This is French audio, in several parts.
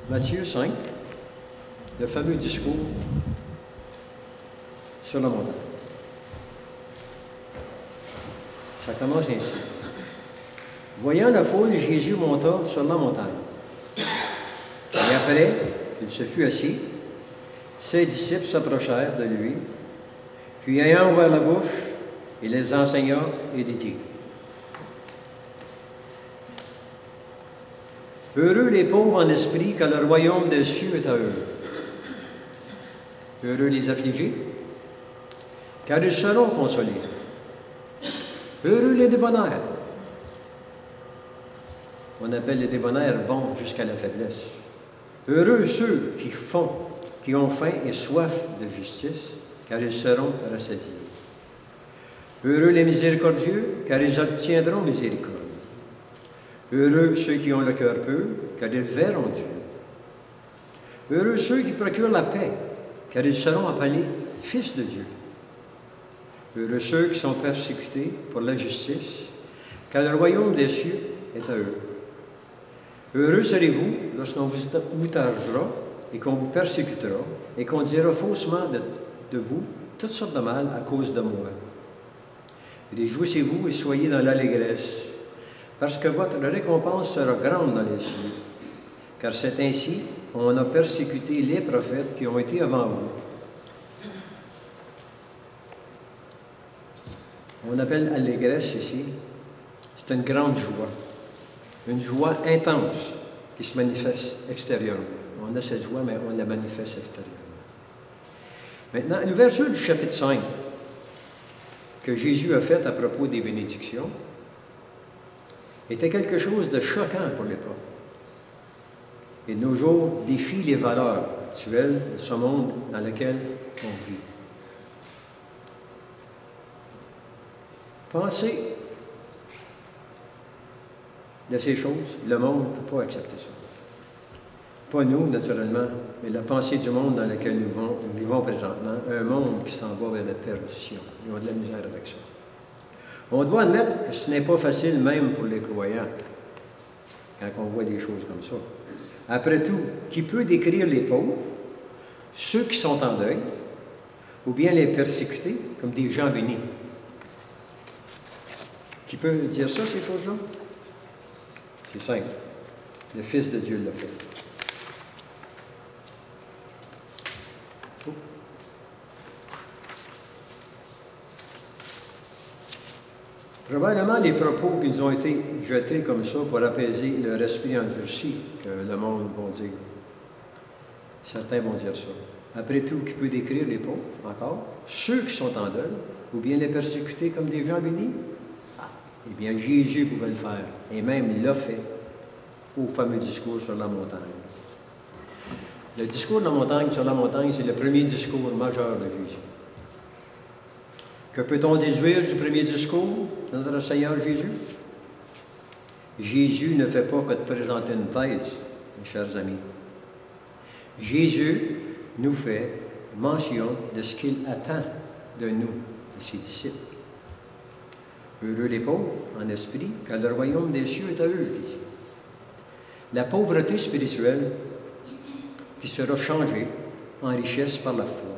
Matthieu 5, le fameux discours sur la montagne. Ça commence ainsi. Voyant la foule, Jésus monta sur la montagne. Et après qu'il se fut assis, ses disciples s'approchèrent de lui, puis ayant ouvert la bouche, il les enseigna et dit: Heureux les pauvres en esprit, car le royaume des cieux est à eux. Heureux les affligés, car ils seront consolés. Heureux les débonnaires. On appelle les débonnaires bons jusqu'à la faiblesse. Heureux ceux qui ont faim et soif de justice, car ils seront rassasiés. Heureux les miséricordieux, car ils obtiendront miséricorde. Heureux ceux qui ont le cœur pur, car ils verront Dieu. Heureux ceux qui procurent la paix, car ils seront appelés fils de Dieu. Heureux ceux qui sont persécutés pour la justice, car le royaume des cieux est à eux. Heureux serez-vous lorsqu'on vous outragera et qu'on vous persécutera et qu'on dira faussement de vous toutes sortes de mal à cause de moi. Réjouissez-vous et soyez dans l'allégresse, parce que votre récompense sera grande dans les cieux, car c'est ainsi qu'on a persécuté les prophètes qui ont été avant vous. On appelle allégresse ici, c'est une grande joie. Une joie intense qui se manifeste extérieurement. On a cette joie, mais on la manifeste extérieurement. Maintenant, l'ouverture du chapitre 5 que Jésus a faite à propos des bénédictions était quelque chose de choquant pour l'époque. Et de nos jours, défie les valeurs actuelles de ce monde dans lequel on vit. Pensez de ces choses, le monde ne peut pas accepter ça. Pas nous, naturellement, mais la pensée du monde dans lequel nous vivons présentement, un monde qui s'en va vers la perdition. Ils ont de la misère avec ça. On doit admettre que ce n'est pas facile même pour les croyants, quand on voit des choses comme ça. Après tout, qui peut décrire les pauvres, ceux qui sont en deuil, ou bien les persécutés, comme des gens bénis? Qui peut dire ça, ces choses-là? C'est simple. Le Fils de Dieu l'a fait. Probablement, les propos qui nous ont été jetés comme ça pour apaiser leur esprit endurci, que le monde va dire. Certains vont dire ça. Après tout, qui peut décrire les pauvres, encore? Ceux qui sont en deuil, ou bien les persécutés comme des gens bénis? Eh bien, Jésus pouvait le faire, et même il l'a fait au fameux discours sur la montagne. Le discours de la montagne sur la montagne, c'est le premier discours majeur de Jésus. Que peut-on déduire du premier discours de notre Seigneur Jésus? Jésus ne fait pas que de présenter une thèse, mes chers amis. Jésus nous fait mention de ce qu'il attend de nous, de ses disciples. Heureux les pauvres en esprit, car le royaume des cieux est à eux. La pauvreté spirituelle qui sera changée en richesse par la foi.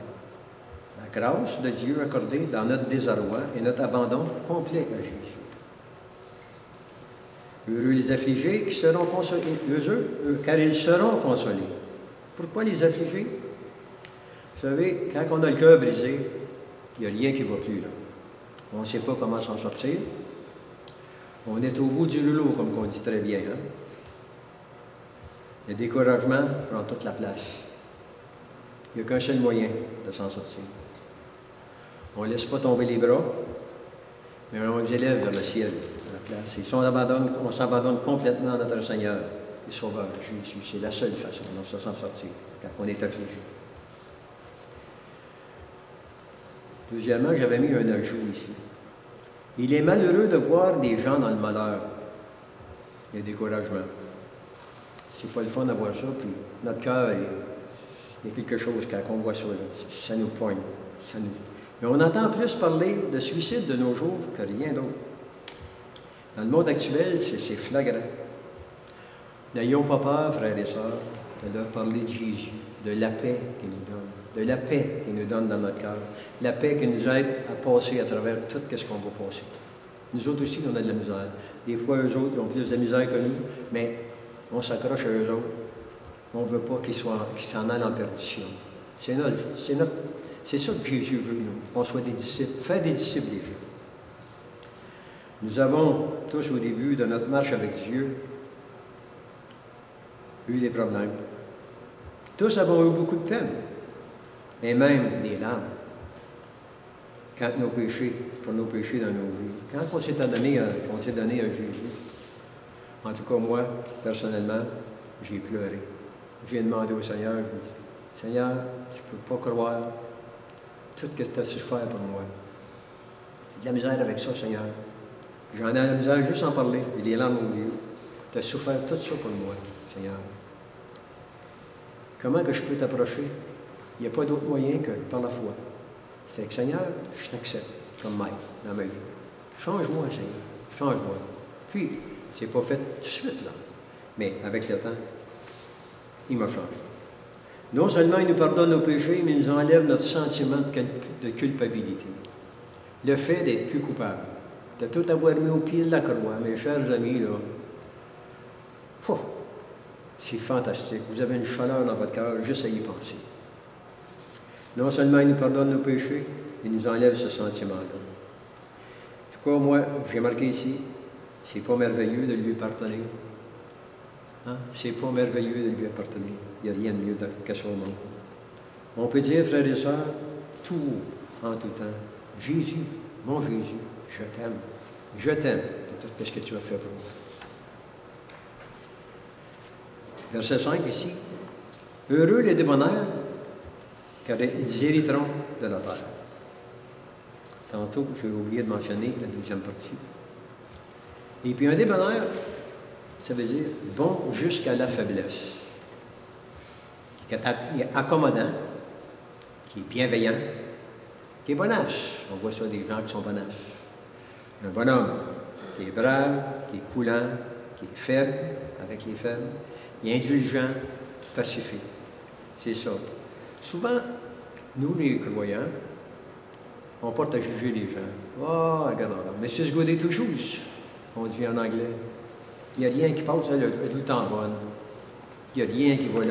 La grâce de Dieu accordée dans notre désarroi et notre abandon complet à Jésus. Heureux les affligés qui seront consolés, car ils seront consolés. Pourquoi les affligés? Vous savez, quand on a le cœur brisé, il n'y a rien qui ne va plus là. On ne sait pas comment s'en sortir. On est au bout du rouleau, comme on dit très bien. Hein? Le découragement prend toute la place. Il n'y a qu'un seul moyen de s'en sortir. On ne laisse pas tomber les bras, mais on les élève vers le ciel, à la place. Et si on s'abandonne complètement à notre Seigneur et Sauveur, Jésus, c'est la seule façon de s'en sortir, quand on est affligé. Deuxièmement, j'avais mis un ajout ici. Il est malheureux de voir des gens dans le malheur et le découragement. C'est pas le fun d'avoir ça, puis notre cœur, il y a quelque chose quand on voit ça, là, ça nous poigne. Mais on entend plus parler de suicide de nos jours que rien d'autre. Dans le monde actuel, c'est flagrant. N'ayons pas peur, frères et sœurs. de leur parler de Jésus, de la paix qu'il nous donne, de la paix qu'il nous donne dans notre cœur, la paix qui nous aide à passer à travers tout ce qu'on va passer. Nous autres aussi, on a de la misère. Des fois, eux autres, ils ont plus de misère que nous, mais on s'accroche à eux autres. On ne veut pas qu'ils s'en aillent en perdition. C'est ça que Jésus veut, nous, qu'on soit des disciples, faire des disciples des gens. Nous avons tous, au début de notre marche avec Dieu, eu des problèmes. Tous avons eu beaucoup de peine, et même des larmes, pour nos péchés dans nos vies. Quand on s'est donné à Jésus, en tout cas moi, personnellement, j'ai pleuré. J'ai demandé au Seigneur, je lui ai dit, Seigneur, je ne peux pas croire tout ce que tu as souffert pour moi. J'ai de la misère avec ça, Seigneur. J'en ai de la misère juste en parler. Il y a des larmes aux yeux. Tu as souffert tout ça pour moi, Seigneur. Comment que je peux t'approcher? Il n'y a pas d'autre moyen que par la foi. Ça fait que, Seigneur, je t'accepte comme maître dans ma vie. Change-moi, Seigneur. Change-moi. Puis, c'est pas fait tout de suite, là. Mais avec le temps, il m'a changé. Non seulement il nous pardonne nos péchés, mais il nous enlève notre sentiment de culpabilité. Le fait d'être plus coupable, de tout avoir mis au pied de la croix, mes chers amis, là, c'est fantastique. Vous avez une chaleur dans votre cœur, juste à y penser. Non seulement il nous pardonne nos péchés, il nous enlève ce sentiment-là. En tout cas, moi, j'ai marqué ici, c'est pas merveilleux de lui pardonner. Hein? C'est pas merveilleux de lui appartenir. Il n'y a rien de mieux que ça au monde. On peut dire, frères et sœurs, tout en tout temps, Jésus, mon Jésus, je t'aime. Je t'aime pour tout ce que tu as fait pour moi. Verset 5 ici. Heureux les débonnaires, car ils hériteront de la terre. Tantôt, j'ai oublié de mentionner la deuxième partie. Et puis un débonnaire, ça veut dire bon jusqu'à la faiblesse, qui est accommodant, qui est bienveillant, qui est bonache. On voit ça des gens qui sont bonaches. Un bonhomme qui est brave, qui est coulant, qui est faible avec les faibles, qui est indulgent, pacifique. C'est ça. Souvent, nous les croyants, on porte à juger les gens. Oh, regarde, Mrs. Good est tout chose, on dit en anglais. Il n'y a rien qui passe, elle est tout le temps bonne. Il n'y a rien qui va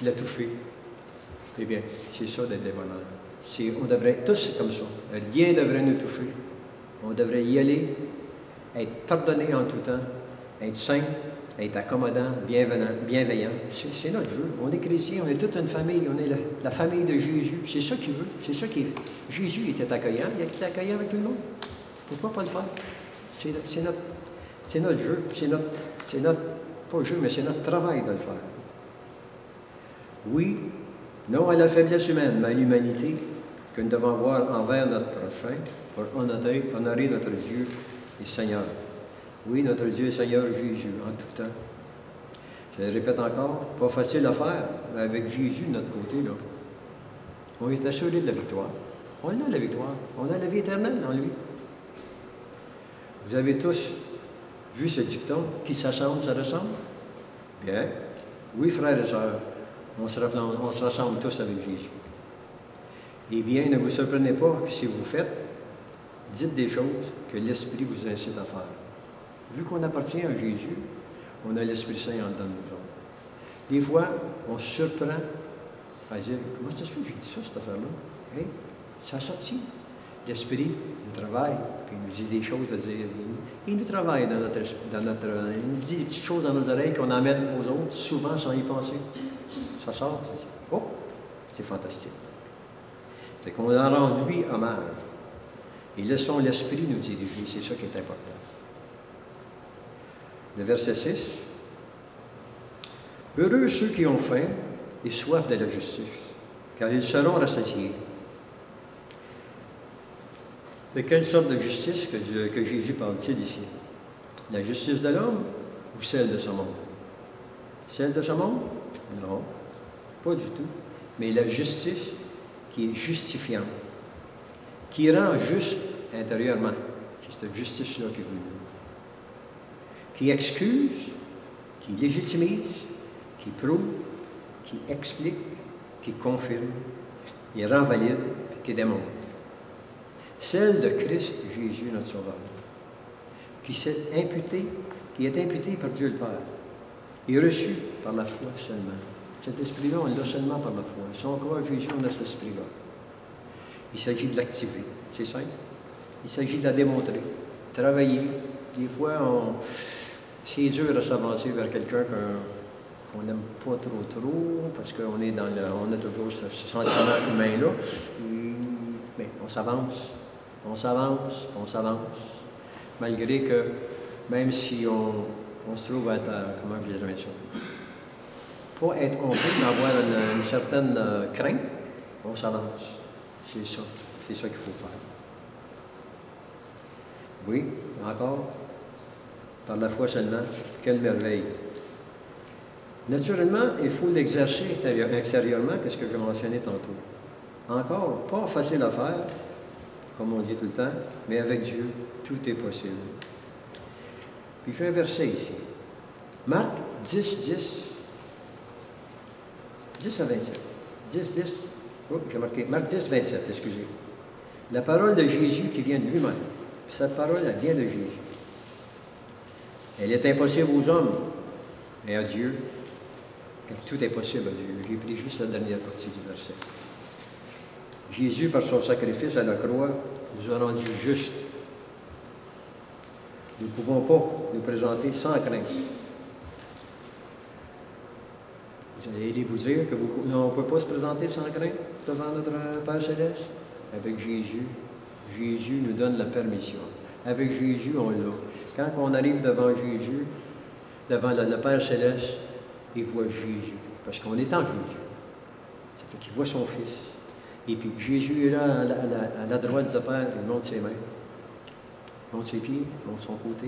la toucher. Eh bien, c'est ça d'être des bonheurs. On devrait tous être comme ça. Rien ne devrait nous toucher. On devrait y aller, être pardonné en tout temps, être saint, être accommodant, bienveillant. C'est notre jeu. On est chrétiens, on est toute une famille, on est la famille de Jésus. C'est ça qu'il veut. C'est ça qu'il veut. Jésus était accueillant, il était accueillant avec tout le monde. Pourquoi pas le faire? C'est notre jeu, pas jeu, mais c'est notre travail de le faire. Oui, non à la faiblesse humaine, mais à l'humanité que nous devons avoir envers notre prochain pour honorer notre Dieu et Seigneur. Oui, notre Dieu et Seigneur Jésus, en tout temps. Je le répète encore, pas facile à faire, mais avec Jésus de notre côté, là, on est assuré de la victoire. On a la victoire. On a la vie éternelle en lui. Vous avez tous vu ce dicton, qui s'assemble, ça ressemble? Bien. Oui, frères et sœurs, on se rassemble tous avec Jésus. Eh bien, ne vous surprenez pas que si vous faites, dites des choses que l'Esprit vous incite à faire. Vu qu'on appartient à Jésus, on a l'Esprit Saint en dedans de nous autres. Des fois, on se surprend à dire, comment ça se fait que j'ai dit ça, cette affaire-là? Hey, ça a sorti. L'Esprit nous travaille, puis il nous dit des choses à dire. Il nous travaille dans notre il nous dit des petites choses dans nos oreilles qu'on emmène aux autres, souvent sans y penser. Ça sort, tu dis, oh, c'est fantastique. Fait qu'on en rend lui hommage. Et laissons l'Esprit nous diriger, c'est ça qui est important. Le verset 6. Heureux ceux qui ont faim et soif de la justice, car ils seront rassasiés. De quelle sorte de justice que Jésus parle-t-il ici? La justice de l'homme ou celle de ce monde? Celle de ce monde? Non, pas du tout. Mais la justice qui est justifiante, qui rend juste intérieurement. C'est cette justice-là qui excuse, qui légitimise, qui prouve, qui explique, qui confirme, qui rend valide, qui démontre. Celle de Christ Jésus, notre Sauveur, qui est imputé par Dieu le Père, et reçu par la foi seulement. Cet esprit-là, on l'a seulement par la foi. Si on croit à Jésus, on a cet esprit-là. Il s'agit de l'activer. C'est simple. Il s'agit de la démontrer. Travailler. Des fois, c'est dur de s'avancer vers quelqu'un qu'on n'aime pas trop, parce qu'on est on a toujours ce sentiment humain-là. Mais on s'avance. On s'avance. Malgré que, même si on se trouve être, comment je dirais ça, pas être honteux, mais avoir une certaine crainte, on s'avance. C'est ça qu'il faut faire. Oui, encore, par la foi seulement, quelle merveille. Naturellement, il faut l'exercer extérieurement, qu'est-ce que j'ai mentionné tantôt. Encore, pas facile à faire, comme on dit tout le temps, mais avec Dieu, tout est possible. Puis j'ai un verset ici. Marc 10 à 27. 10, oh, j'ai marqué, Marc 10, 27, excusez. La parole de Jésus qui vient de lui-même. Cette parole, elle vient de Jésus. Elle est impossible aux hommes, mais à Dieu, car tout est possible à Dieu. J'ai pris juste la dernière partie du verset. Jésus, par son sacrifice à la croix, nous a rendus justes. Nous ne pouvons pas nous présenter sans crainte. Vous allez vous dire que on ne peut pas se présenter sans crainte devant notre Père Céleste? Avec Jésus, Jésus nous donne la permission. Avec Jésus, on l'a. Quand on arrive devant Jésus, devant le Père Céleste, il voit Jésus, parce qu'on est en Jésus. Ça fait qu'il voit son Fils. Et puis Jésus est là à la droite du Père, il monte ses mains, il monte ses pieds, il monte son côté.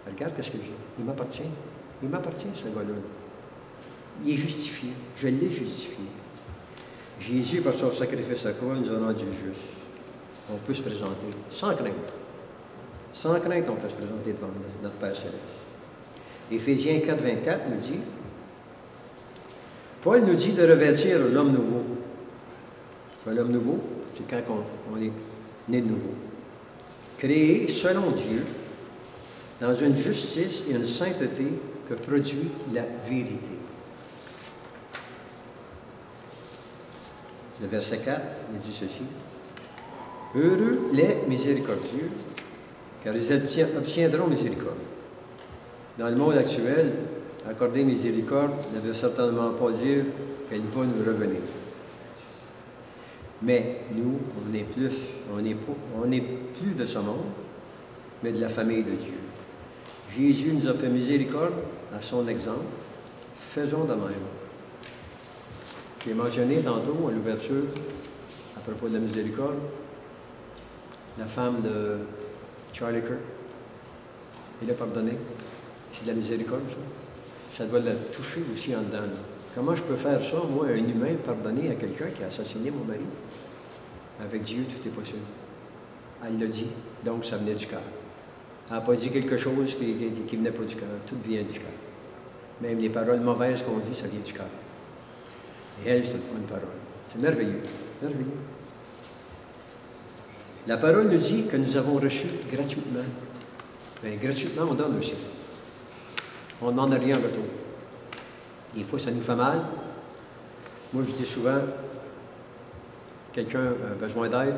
Regarde ce que j'ai. Il m'appartient. Il m'appartient, ce gars-là. Il est justifié. Je l'ai justifié. Jésus, par son sacrifice à croix, nous a rendus justes. On peut se présenter sans crainte. Sans crainte, on peut se présenter devant notre Père Céleste. Éphésiens 4, 24 nous dit, Paul nous dit de revêtir l'homme nouveau. L'homme nouveau, c'est quand on est né de nouveau. Créé selon Dieu, dans une justice et une sainteté que produit la vérité. Le verset 4 nous dit ceci. Heureux les miséricordieux, car ils obtiendront miséricorde. Dans le monde actuel, accorder miséricorde ne veut certainement pas dire qu'elle va nous revenir. Mais nous, on n'est plus de ce monde, mais de la famille de Dieu. Jésus nous a fait miséricorde à son exemple. Faisons de même. J'ai mentionné tantôt à l'ouverture, à propos de la miséricorde, la femme de Charlie Kirk. Il a pardonné. C'est de la miséricorde, ça. Ça doit la toucher aussi en dedans. Là. Comment je peux faire ça, moi, un humain, pardonner à quelqu'un qui a assassiné mon mari? Avec Dieu, tout est possible. Elle l'a dit, donc ça venait du cœur. Elle n'a pas dit quelque chose qui venait pas du cœur. Tout vient du cœur. Même les paroles mauvaises qu'on dit, ça vient du cœur. Et elle, c'est une bonne parole. C'est merveilleux. Merveilleux. La parole nous dit que nous avons reçu gratuitement. Bien, gratuitement, on donne aussi. On n'en a rien en retour. Des fois, ça nous fait mal. Moi, je dis souvent, quelqu'un a besoin d'aide,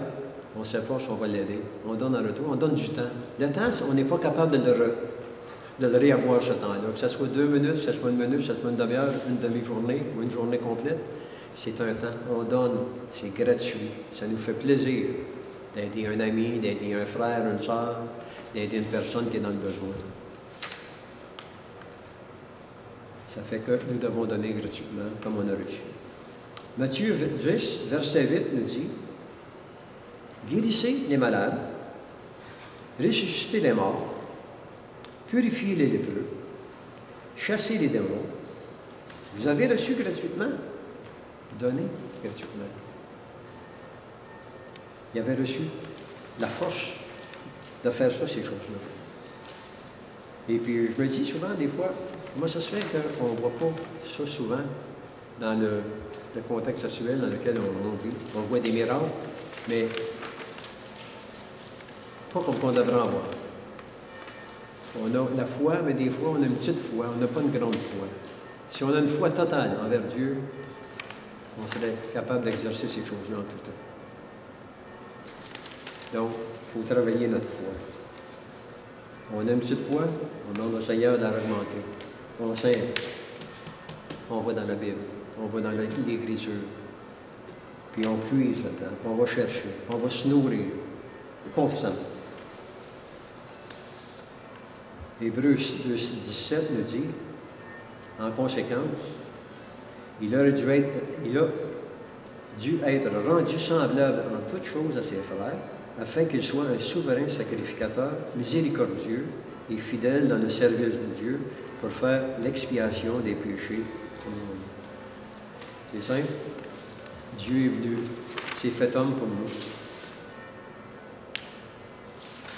on s'efforce, on va l'aider. On donne en retour, on donne du temps. Le temps, on n'est pas capable de le réavoir ce temps-là. Que ce soit 2 minutes, que ce soit 1 minute, que ce soit une demi-heure, une demi-journée ou une journée complète, c'est un temps. On donne, c'est gratuit. Ça nous fait plaisir d'aider un ami, d'aider un frère, une soeur, d'aider une personne qui est dans le besoin. Ça fait que nous devons donner gratuitement comme on a reçu. Matthieu 10, verset 8 nous dit, « Guérissez les malades, ressuscitez les morts, purifiez les lépreux, chassez les démons. Vous avez reçu gratuitement, donnez gratuitement. » Il avait reçu la force de faire ça, ces choses-là. Et puis, je me dis souvent, des fois, Comment ça se fait qu'on ne voit pas ça souvent dans le contexte actuel dans lequel on vit? On voit des miracles, mais pas comme on devrait en voir. On a la foi, mais des fois, on a une petite foi, on n'a pas une grande foi. Si on a une foi totale envers Dieu, on serait capable d'exercer ces choses-là en tout temps. Donc, il faut travailler notre foi. On a une petite foi, on demande au Seigneur de la augmenter. On sait, on va dans la Bible, on va dans l'Écriture, puis on puise là-dedans, on va chercher, on va se nourrir constamment. Hébreux 17 nous dit, en conséquence, il a dû être rendu semblable en toutes choses à ses frères, afin qu'il soit un souverain sacrificateur, miséricordieux et fidèle dans le service de Dieu pour faire l'expiation des péchés du monde. C'est simple. Dieu est venu, s'est fait homme pour nous.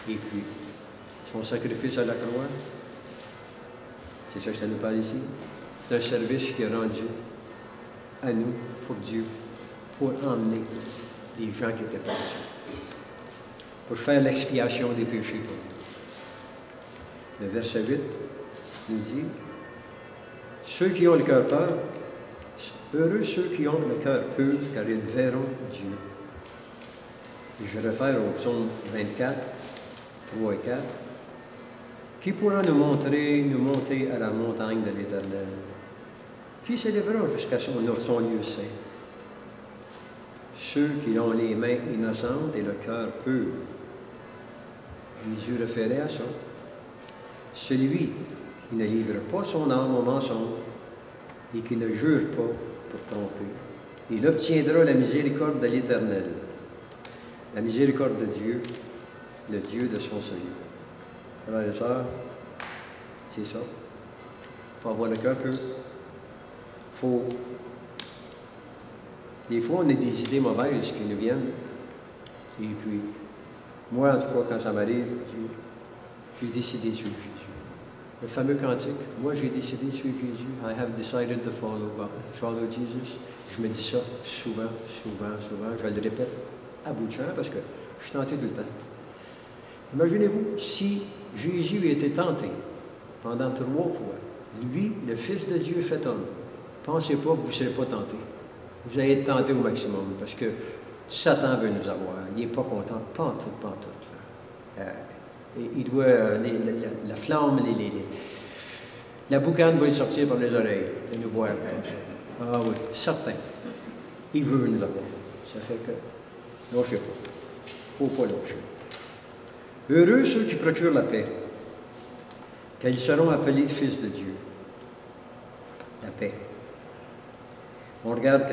Et puis, son sacrifice à la croix, c'est ça que ça nous parle ici. C'est un service qui est rendu à nous, pour Dieu, pour emmener les gens qui étaient perdus, pour faire l'expiation des péchés pour nous. Le verset 8 nous dit, ceux qui ont le cœur pur, heureux ceux qui ont le cœur pur, car ils verront Dieu. Et je réfère au psaume 24, 3 et 4. Qui pourra nous monter à la montagne de l'Éternel? Qui s'élèvera jusqu'à son lieu saint? Ceux qui ont les mains innocentes et le cœur pur. Jésus référait à ça. Celui qui ne livre pas son âme au mensonge et qui ne jure pas pour tromper. Il obtiendra la miséricorde de l'Éternel, la miséricorde de Dieu, le Dieu de son salut. Frères et sœurs, c'est ça. Il faut avoir le cœur pur. Des fois, on a des idées mauvaises qui nous viennent. Et puis, moi, en tout cas, quand ça m'arrive, j'ai décidé de suivre Jésus. Le fameux cantique, moi, j'ai décidé de suivre Jésus. I have decided to follow Jesus. Je me dis ça souvent. Je le répète à bout de champ parce que je suis tenté tout le temps. Imaginez-vous, si Jésus était tenté pendant 3 fois, lui, le Fils de Dieu fait homme, pensez pas que vous ne serez pas tenté. Vous allez être tenté au maximum, parce que Satan veut nous avoir. Il n'est pas content, pas en tout. Il doit, la flamme, la boucane va lui sortir par les oreilles et nous voir comme ça. Ah oui, certain. Il veut nous avoir. Ça fait que, lâchez pas. Il ne faut pas lâcher. Heureux ceux qui procurent la paix, car ils seront appelés fils de Dieu. La paix. On regarde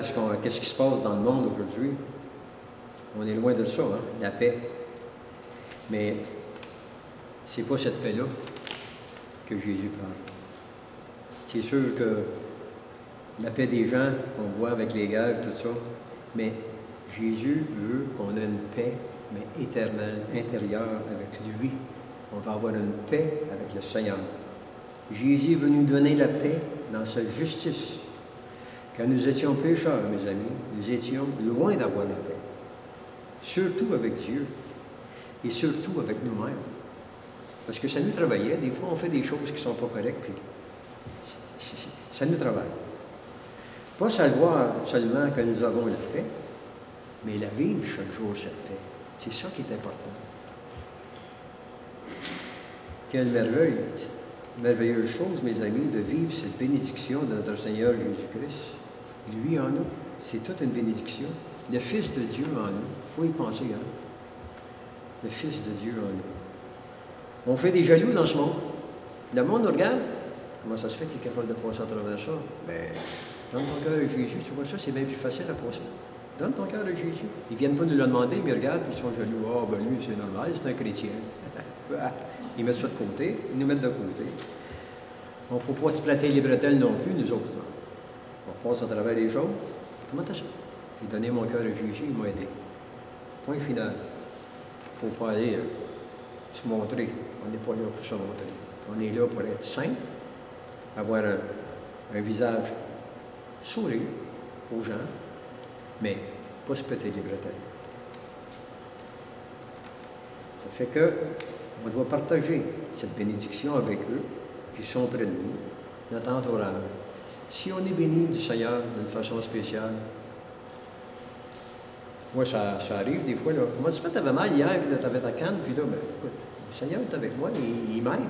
qu'est-ce qui se passe dans le monde aujourd'hui. On est loin de ça, hein, la paix. Mais c'est pas cette paix-là que Jésus parle. C'est sûr que la paix des gens qu'on voit avec les guerres, tout ça, mais Jésus veut qu'on ait une paix, mais éternelle, intérieure avec lui. On va avoir une paix avec le Seigneur. Jésus veut nous donner la paix dans sa justice. Quand nous étions pécheurs, mes amis, nous étions loin d'avoir la paix. Surtout avec Dieu et surtout avec nous-mêmes. Parce que ça nous travaillait. Des fois, on fait des choses qui ne sont pas correctes, puis ça nous travaille. Pas savoir seulement que nous avons la paix, mais la vivre chaque jour, cette paix. C'est ça qui est important. Quelle merveilleuse chose, mes amis, de vivre cette bénédiction de notre Seigneur Jésus-Christ. Lui en nous, c'est toute une bénédiction. Le Fils de Dieu en nous, il faut y penser, hein? Le Fils de Dieu en nous. On fait des jaloux dans ce monde. Le monde nous regarde. Comment ça se fait qu'il est capable de passer à travers ça? Bien, donne ton cœur à Jésus, tu vois ça, c'est bien plus facile à passer. Donne ton cœur à Jésus. Ils ne viennent pas nous le demander, mais ils regardent, puis ils sont jaloux. Ah, ben lui, c'est normal, c'est un chrétien. Ils mettent ça de côté, ils nous mettent de côté. Il ne faut pas se plater les bretelles non plus, nous autres. On passe à travers les choses. Comment t'as ça? J'ai donné mon cœur à Jésus, il m'a aidé. Point final. Il ne faut pas aller se montrer. On n'est pas là pour se montrer. On est là pour être saint, avoir un visage sourire aux gens, mais pas se péter les bretelles. Ça fait qu'on doit partager cette bénédiction avec eux qui sont près de nous, notre entourage. Si on est béni du Seigneur d'une façon spéciale, moi, ça arrive des fois, là. Comment tu fais, t'avais mal hier, t'avais ta canne, puis là, ben, écoute, le Seigneur est avec moi, il m'aide.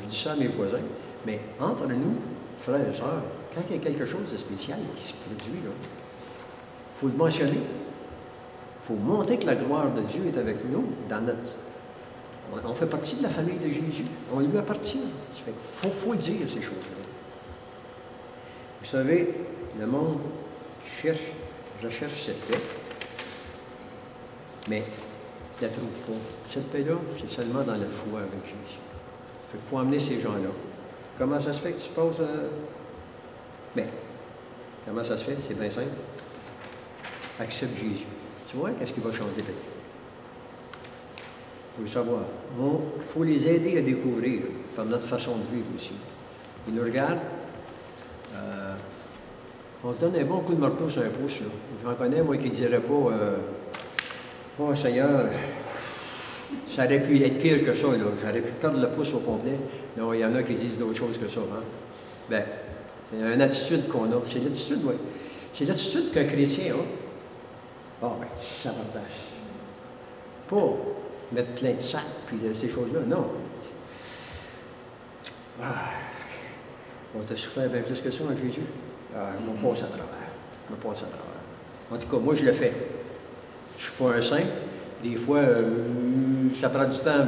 Je dis ça à mes voisins. Mais entre nous, frères et sœurs, quand il y a quelque chose de spécial qui se produit, il faut le mentionner. Il faut montrer que la gloire de Dieu est avec nous dans notre... On fait partie de la famille de Jésus. On lui appartient. Ça fait qu'il faut dire ces choses-là. Vous savez, le monde recherche cette paix, mais il ne la trouve pas. Cette paix-là, c'est seulement dans la foi avec Jésus. Il faut amener ces gens-là. Comment ça se fait que tu passes... Bien, comment ça se fait? C'est bien simple. Accepte Jésus. Tu vois, qu'est-ce qui va changer ta vie? Il faut le savoir. Il faut les aider à découvrir par notre façon de vivre aussi. Ils nous regardent. On se donne un bon coup de marteau sur un pouce. J'en connais, moi, qui ne dirait pas oh Seigneur, ça aurait pu être pire que ça, là. J'aurais pu perdre le pouce au complet. Non, il y en a qui disent d'autres choses que ça. Hein? Bien, c'est une attitude qu'on a. C'est l'attitude, oui. C'est l'attitude qu'un chrétien a. Ah, bien, ça partage. Pas mettre plein de sacs, puis ces choses-là, non. Ah, on t'a souffert bien plus que ça, hein, Jésus? Ah, je me passe à travers. En tout cas, moi, je le fais. Je ne suis pas un saint. Des fois, ça prend du temps,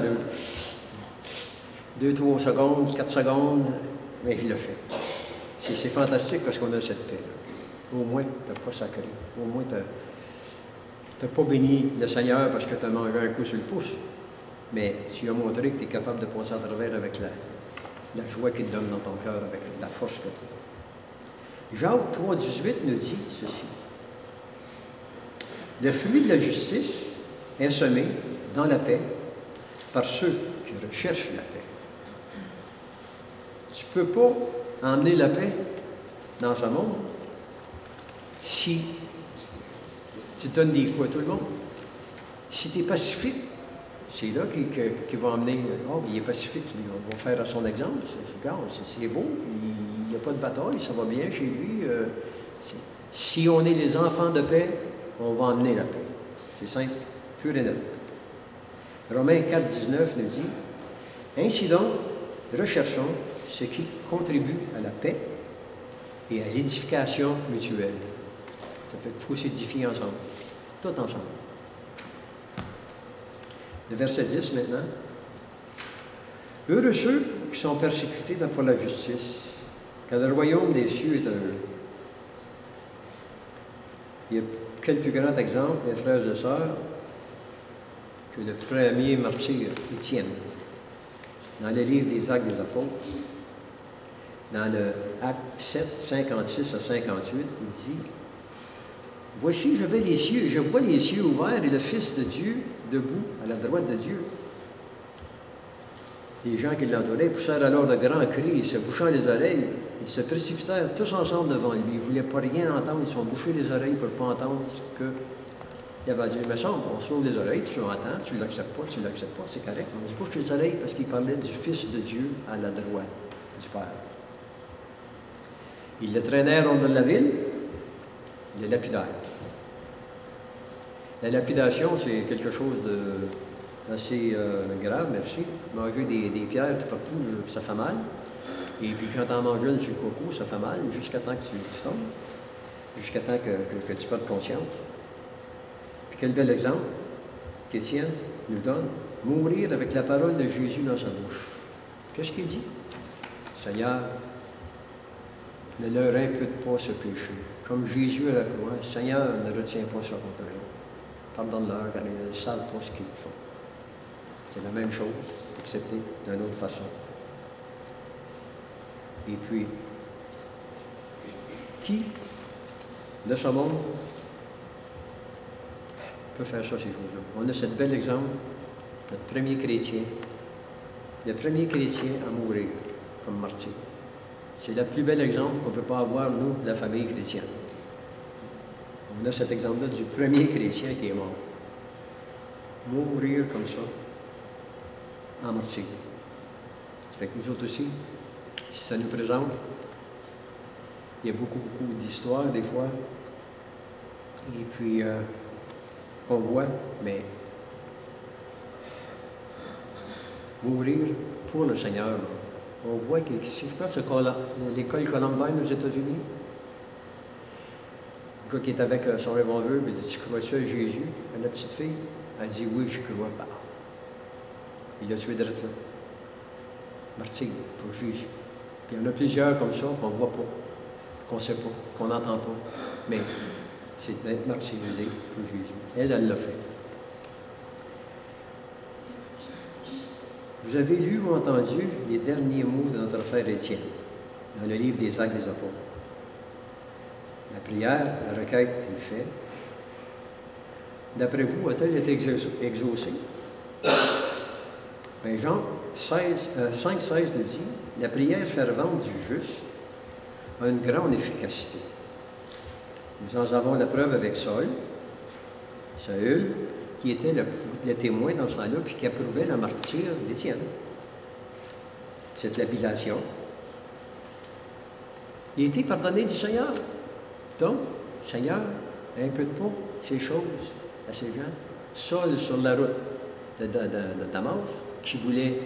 2, 3 secondes, 4 secondes, mais je le fais. C'est fantastique parce qu'on a cette paix. Au moins, tu n'as pas sacré. Au moins, tu n'as pas béni le Seigneur parce que tu as mangé un coup sur le pouce. Mais tu as montré que tu es capable de passer à travers avec la joie qu'il te donne dans ton cœur, avec la force que tu as. Jacques 3, 18 nous dit ceci. Le fruit de la justice est semé dans la paix par ceux qui recherchent la paix. Tu ne peux pas emmener la paix dans ce monde si tu donnes des coups à tout le monde. Si tu es pacifique, c'est là qu'il va emmener. Oh, il est pacifique, on va faire à son exemple. C'est beau, il n'y a pas de bataille, ça va bien chez lui. Si on est les enfants de paix, on va emmener la paix. C'est simple, pur et net. Romains 4, 19 nous dit ainsi donc, recherchons ce qui contribue à la paix et à l'édification mutuelle. Ça fait qu'il faut s'édifier ensemble, tout ensemble. Le verset 10 maintenant. Heureux ceux qui sont persécutés pour la justice, car le royaume des cieux est à eux. Il y a quel plus grand exemple, mes frères et sœurs, que le premier martyr, Étienne. Dans le livre des Actes des Apôtres, dans le Acte 7, 56 à 58, il dit « Voici, je vais les cieux, je vois les cieux ouverts et le Fils de Dieu debout à la droite de Dieu. » Les gens qui l'entouraient poussèrent alors de grands cris, se bouchant les oreilles. Ils se précipitèrent tous ensemble devant lui. Ils ne voulaient pas rien entendre. Ils se sont bouchés les oreilles pour ne pas entendre ce qu'il avait à dire. Mais ça, on se ouvre les oreilles, tu entends, tu ne l'acceptes pas, c'est correct. On se bouche les oreilles parce qu'il parlait du Fils de Dieu à la droite du Père. Ils le traînèrent hors de la ville, ils le lapidèrent. La lapidation, c'est quelque chose d'assez grave, merci. Manger des pierres tout partout, ça fait mal. Et puis quand tu en manges une sur le coco, ça fait mal, jusqu'à temps que tu tombes, jusqu'à temps que tu perdes conscience. Puis quel bel exemple qu'Étienne nous donne, mourir avec la parole de Jésus dans sa bouche. Qu'est-ce qu'il dit? Seigneur, ne leur impute pas ce péché. Comme Jésus à la croix, Seigneur, ne retiens pas ça contre eux. Pardonne-leur, car ils ne savent pas ce qu'ils font. C'est la même chose, excepté d'une autre façon. Et puis, qui de ce monde peut faire ça, ces choses-là? On a ce bel exemple, notre premier chrétien, le premier chrétien à mourir comme martyr. C'est le plus bel exemple qu'on ne peut pas avoir, nous, la famille chrétienne. On a cet exemple-là du premier chrétien qui est mort. Mourir comme ça, en martyr. Ça fait que nous autres aussi, si ça nous présente, il y a beaucoup d'histoires des fois, et puis qu'on voit, mais mourir pour le Seigneur. On voit que, si je pense à l'école Columbine aux États-Unis, le gars qui est avec son revolver, il dit, tu crois-tu à Jésus? À la petite fille, elle dit, oui, je crois. Bah. Il l'a tué direct là. Martyr pour Jésus. Puis il y en a plusieurs comme ça qu'on ne voit pas, qu'on ne sait pas, qu'on n'entend pas. Mais c'est d'être martyrisé pour Jésus. Elle l'a fait. Vous avez lu ou entendu les derniers mots de notre frère Étienne dans le livre des Actes des Apôtres. La prière, la requête, il fait. D'après vous, a-t-elle été exaucée? Bien, Jean 5,16 nous dit, la prière fervente du juste a une grande efficacité. Nous en avons la preuve avec Saül, qui était le témoin dans ce temps-là, puis qui approuvait le martyre d'Étienne. Cette lapidation. Il a été pardonné du Seigneur. Donc, Seigneur, impute pas ces choses à ces gens. Saul sur la route de Damas, qui voulait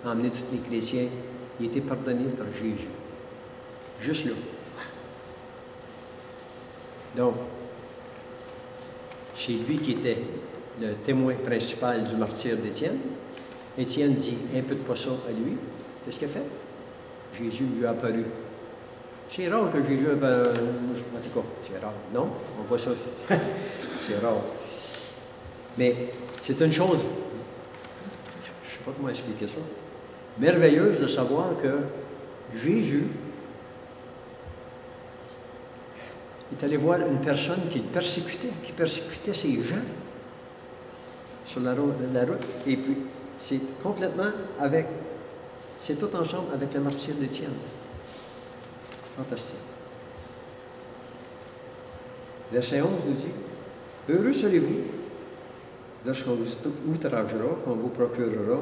emmener tous les chrétiens, il a été pardonné par Jésus. Juste là. Donc, c'est lui qui était le témoin principal du martyre d'Étienne. Étienne dit, impute pas ça à lui. Qu'est-ce qu'il a fait? Jésus lui a apparu. C'est rare que Jésus, en tout cas, c'est rare. Non? On voit ça. C'est rare. Mais c'est une chose, je ne sais pas comment expliquer ça, merveilleuse de savoir que Jésus est allé voir une personne qui persécutait ces gens sur la route, et puis c'est complètement c'est tout ensemble avec le martyre d'Étienne. Fantastique. Verset 11 nous dit, « Heureux serez-vous lorsqu'on vous outragera, qu'on vous procurera,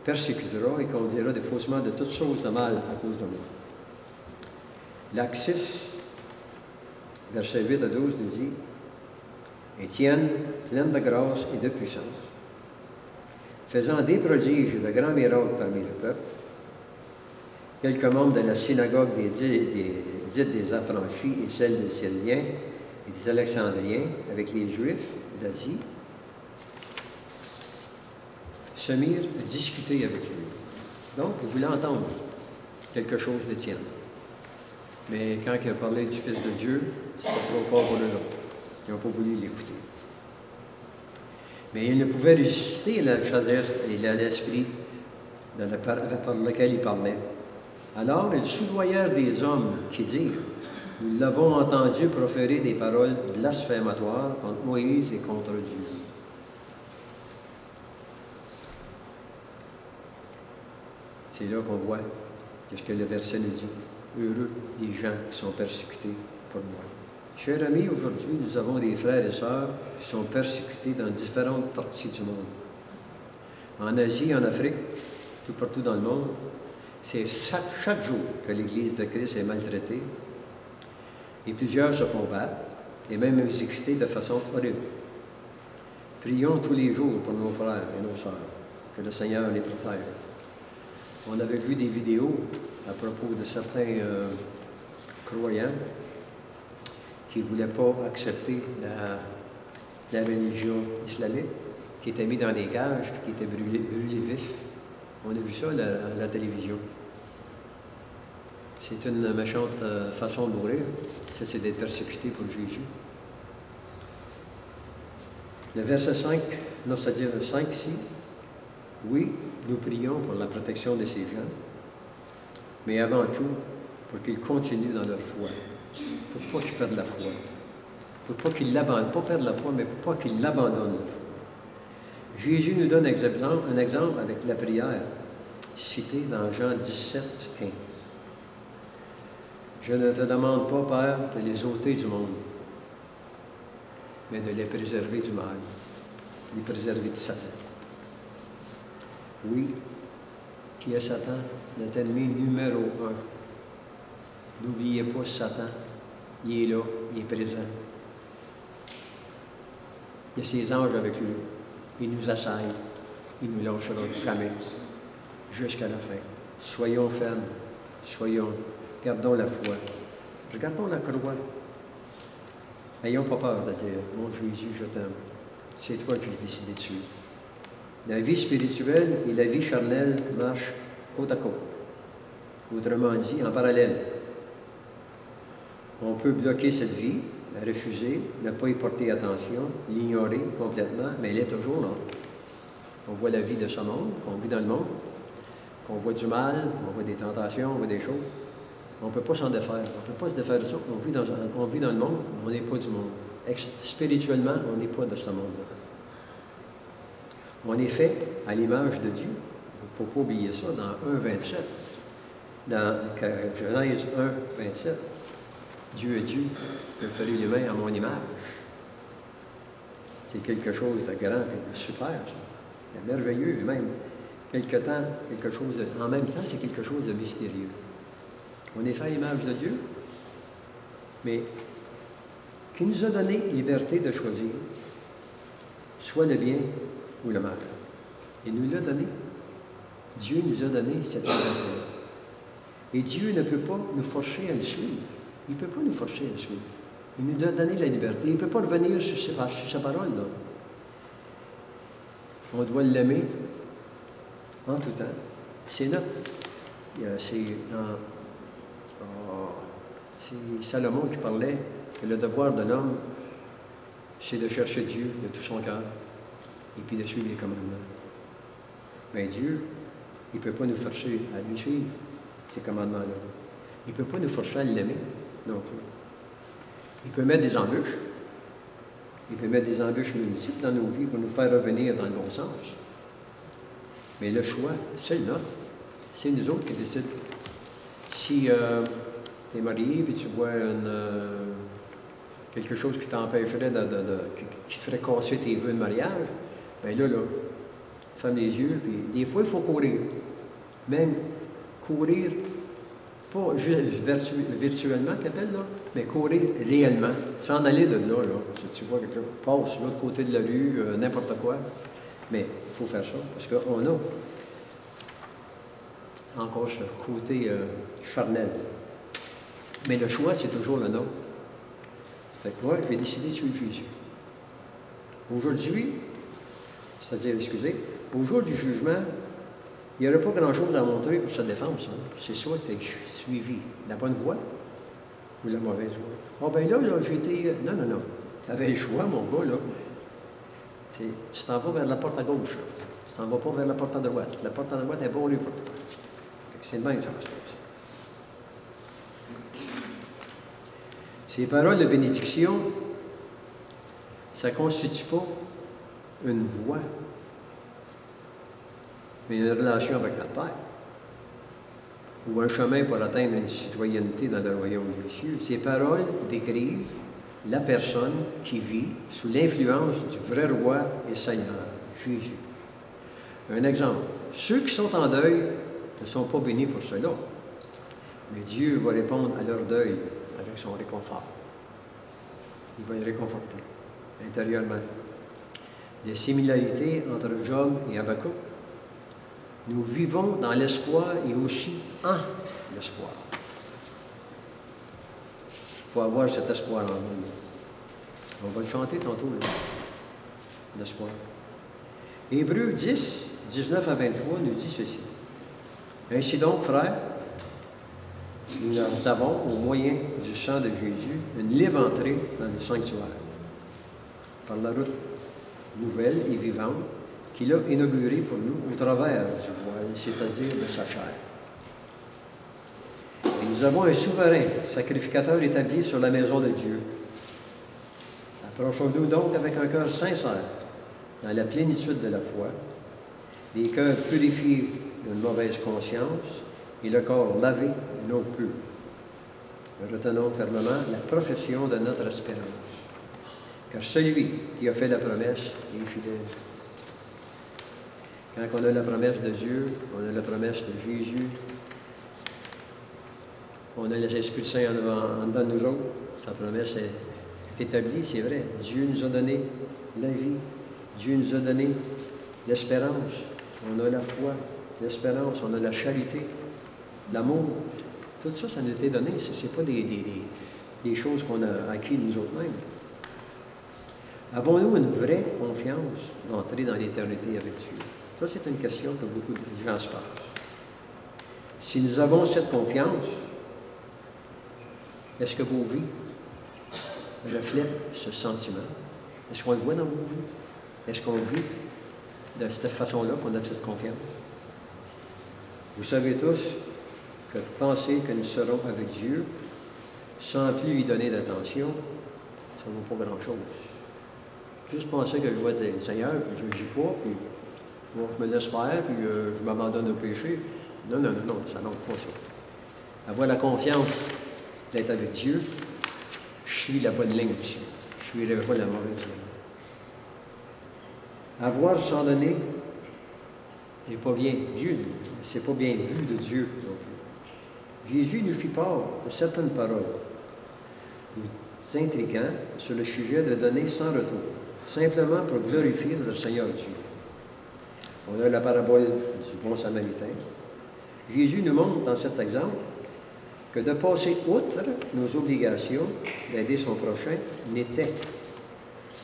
persécutera et qu'on dira des faussements de toutes choses de mal à cause de moi. » L'acte 6, versets 8 à 12 nous dit, « Étienne, plein de grâce et de puissance, faisant des prodiges et de grands miracles parmi le peuple, quelques membres de la synagogue dites des affranchis et celle des Syriens et des Alexandriens avec les Juifs d'Asie se mirent à discuter avec lui. Donc, ils voulaient entendre quelque chose d'Étienne. Mais quand il a parlé du Fils de Dieu, c'était trop fort pour eux autres. Ils n'ont pas voulu l'écouter. Mais ils ne pouvaient résister à la sagesse et à l'esprit par lequel il parlait. Alors, ils soudoyèrent des hommes qui dirent, « Nous l'avons entendu proférer des paroles blasphématoires contre Moïse et contre Dieu. » C'est là qu'on voit ce que le verset nous dit. « Heureux les gens qui sont persécutés pour moi. » Chers amis, aujourd'hui, nous avons des frères et sœurs qui sont persécutés dans différentes parties du monde. En Asie, en Afrique, tout partout dans le monde, c'est chaque jour que l'Église de Christ est maltraitée et plusieurs se font battre et même exécutés de façon horrible. Prions tous les jours pour nos frères et nos sœurs, que le Seigneur les protège. On avait vu des vidéos à propos de certains croyants qui ne voulaient pas accepter la religion islamique, qui étaient mis dans des cages et qui étaient brûlés vifs. On a vu ça à la télévision. C'est une méchante façon de mourir. C'est d'être persécuté pour Jésus. Le verset 5, non, c'est-à-dire le 5 ici, oui, nous prions pour la protection de ces gens, mais avant tout, pour qu'ils continuent dans leur foi, pour pas qu'ils perdent la foi, pour pas qu'ils l'abandonnent, pas perdre la foi, mais pour pas qu'ils l'abandonnent la foi. Jésus nous donne un exemple avec la prière, citée dans Jean 17, 15. Je ne te demande pas, Père, de les ôter du monde, mais de les préserver du mal, les préserver de Satan. Oui, qui est Satan? Notre ennemi numéro 1. N'oubliez pas Satan. Il est là, il est présent. Il y a ses anges avec lui. Il nous assaille. Il ne nous lâchera jamais, jusqu'à la fin. Soyons fermes. Gardons la foi. Regardons la croix. N'ayons pas peur de dire, mon Jésus, je t'aime. C'est toi qui as décidé de suivre. La vie spirituelle et la vie charnelle marchent côte à côte. Autrement dit, en parallèle. On peut bloquer cette vie, la refuser, ne pas y porter attention, l'ignorer complètement, mais elle est toujours là. On voit la vie de ce monde, qu'on vit dans le monde, qu'on voit du mal, on voit des tentations, on voit des choses. On ne peut pas s'en défaire. On ne peut pas se défaire de ça. On vit dans le monde, on n'est pas du monde. Spirituellement, on n'est pas de ce monde-là. On est fait à l'image de Dieu. Il ne faut pas oublier ça dans 1,27. Dans Genèse 1,27. Dieu est Dieu, je ferai l'humain à mon image. C'est quelque chose de grand, de super, ça. De merveilleux, et même en même temps, c'est quelque chose de mystérieux. On est fait à l'image de Dieu, mais qui nous a donné liberté de choisir soit le bien ou le mal. Il nous l'a donné. Dieu nous a donné cette liberté-là. Et Dieu ne peut pas nous forcer à le suivre. Il ne peut pas nous forcer à le suivre. Il nous a donné la liberté. Il ne peut pas revenir sur sa parole, là. On doit l'aimer en tout temps. C'est notre... C'est Salomon qui parlait que le devoir de l'homme, c'est de chercher Dieu de tout son cœur et puis de suivre les commandements. Mais Dieu, il ne peut pas nous forcer à lui suivre ces commandements-là. Il ne peut pas nous forcer à l'aimer non plus. Il peut mettre des embûches. Il peut mettre des embûches multiples dans nos vies pour nous faire revenir dans le bon sens. Mais le choix, c'est le nôtre. C'est nous autres qui décident. Si tu es marié et tu vois quelque chose qui t'empêcherait qui te ferait casser tes vœux de mariage, bien là, ferme les yeux, puis des fois, il faut courir. Même courir, pas juste virtuellement, qu'appelle, là, mais courir réellement. S'en aller de là, si tu vois quelque chose, passe de l'autre côté de la rue, n'importe quoi. Mais il faut faire ça, parce qu'on a encore ce côté charnel. Mais le choix, c'est toujours le nôtre. Fait que moi, j'ai décidé de suivre Jésus. Aujourd'hui, c'est-à-dire, au jour du jugement, il n'y aurait pas grand-chose à montrer pour sa défense. Hein. C'est soit que tu as suivi la bonne voie ou la mauvaise voie. Ah ben là, j'ai été... Non. Tu avais le choix, mon gars, là. Tu t'en vas vers la porte à gauche. Là. Tu t'en vas pas vers la porte à droite. La porte à droite est bonne pour toi. C'est le même, ça va se passer. Ces paroles de bénédiction, ça ne constitue pas une voie, mais une relation avec notre Père, ou un chemin pour atteindre une citoyenneté dans le royaume des cieux. Ces paroles décrivent la personne qui vit sous l'influence du vrai roi et Seigneur, Jésus. Un exemple, ceux qui sont en deuil ne sont pas bénis pour cela, mais Dieu va répondre à leur deuil avec son réconfort. Il va les réconforter intérieurement. Des similarités entre Job et Habakkuk. Nous vivons dans l'espoir et aussi en l'espoir. Il faut avoir cet espoir en nous. On va le chanter tantôt, l'espoir. Hébreux 10, 19 à 23 nous dit ceci. Ainsi donc, frères, nous avons, au moyen du sang de Jésus, une libre entrée dans le sanctuaire, par la route nouvelle et vivante qu'il a inaugurée pour nous au travers du voile, c'est-à-dire de sa chair. Et nous avons un souverain sacrificateur établi sur la maison de Dieu. Approchons-nous donc avec un cœur sincère, dans la plénitude de la foi, les cœurs purifiés d'une mauvaise conscience, et le corps lavé, non plus. Retenons fermement la profession de notre espérance. Car celui qui a fait la promesse est fidèle. Quand on a la promesse de Dieu, on a la promesse de Jésus, on a l'Esprit Saint en dedans de nous autres, sa promesse est établie, c'est vrai. Dieu nous a donné la vie, Dieu nous a donné l'espérance, on a la foi, l'espérance, on a la charité, l'amour. Tout ça, ça nous a été donné. Ce n'est pas des choses qu'on a acquises nous autres-mêmes. Avons-nous une vraie confiance d'entrer dans l'éternité avec Dieu? Ça, c'est une question que beaucoup de gens se posent. Si nous avons cette confiance, est-ce que vos vies reflètent ce sentiment? Est-ce qu'on le voit dans vos vies? Est-ce qu'on vit de cette façon-là qu'on a cette confiance? Vous savez tous que penser que nous serons avec Dieu sans plus lui donner d'attention, ça ne vaut pas grand-chose. Juste penser que je vois le Seigneur, puis je ne dis pas, puis bon, je me laisse faire, puis je m'abandonne au péché. Non, ça n'entre pas ça. Avoir la confiance d'être avec Dieu, je suis la bonne ligne ici. Je ne suis pas la mauvaise ligne. Avoir sans donner n'est pas bien vu, c'est pas bien vu de Dieu non plus. Jésus nous fit part de certaines paroles, nous intriguant sur le sujet de donner sans retour, simplement pour glorifier notre Seigneur Dieu. On a la parabole du bon samaritain. Jésus nous montre dans cet exemple que de passer outre nos obligations d'aider son prochain n'était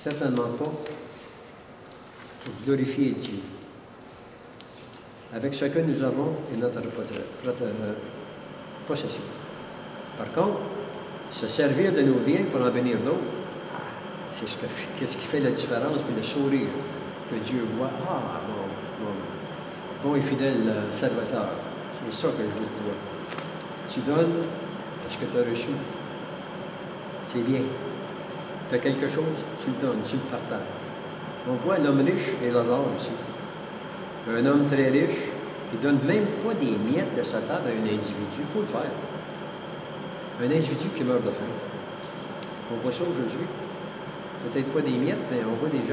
certainement pas pour glorifier Dieu. Avec ce que nous avons et notre possession. Par contre, se servir de nos biens pour en bénir d'autres, c'est ce qui fait la différence, puis le sourire que Dieu voit. Ah, bon et fidèle serviteur, c'est ça que je veux de toi. Tu donnes parce que tu as reçu. C'est bien. Tu as quelque chose, tu le donnes, tu le partages. On voit l'homme riche et Lazare aussi. Un homme très riche, il ne donne même pas des miettes de sa table à un individu. Il faut le faire. Un individu qui meurt de faim. On voit ça aujourd'hui. Peut-être pas des miettes, mais on voit des gens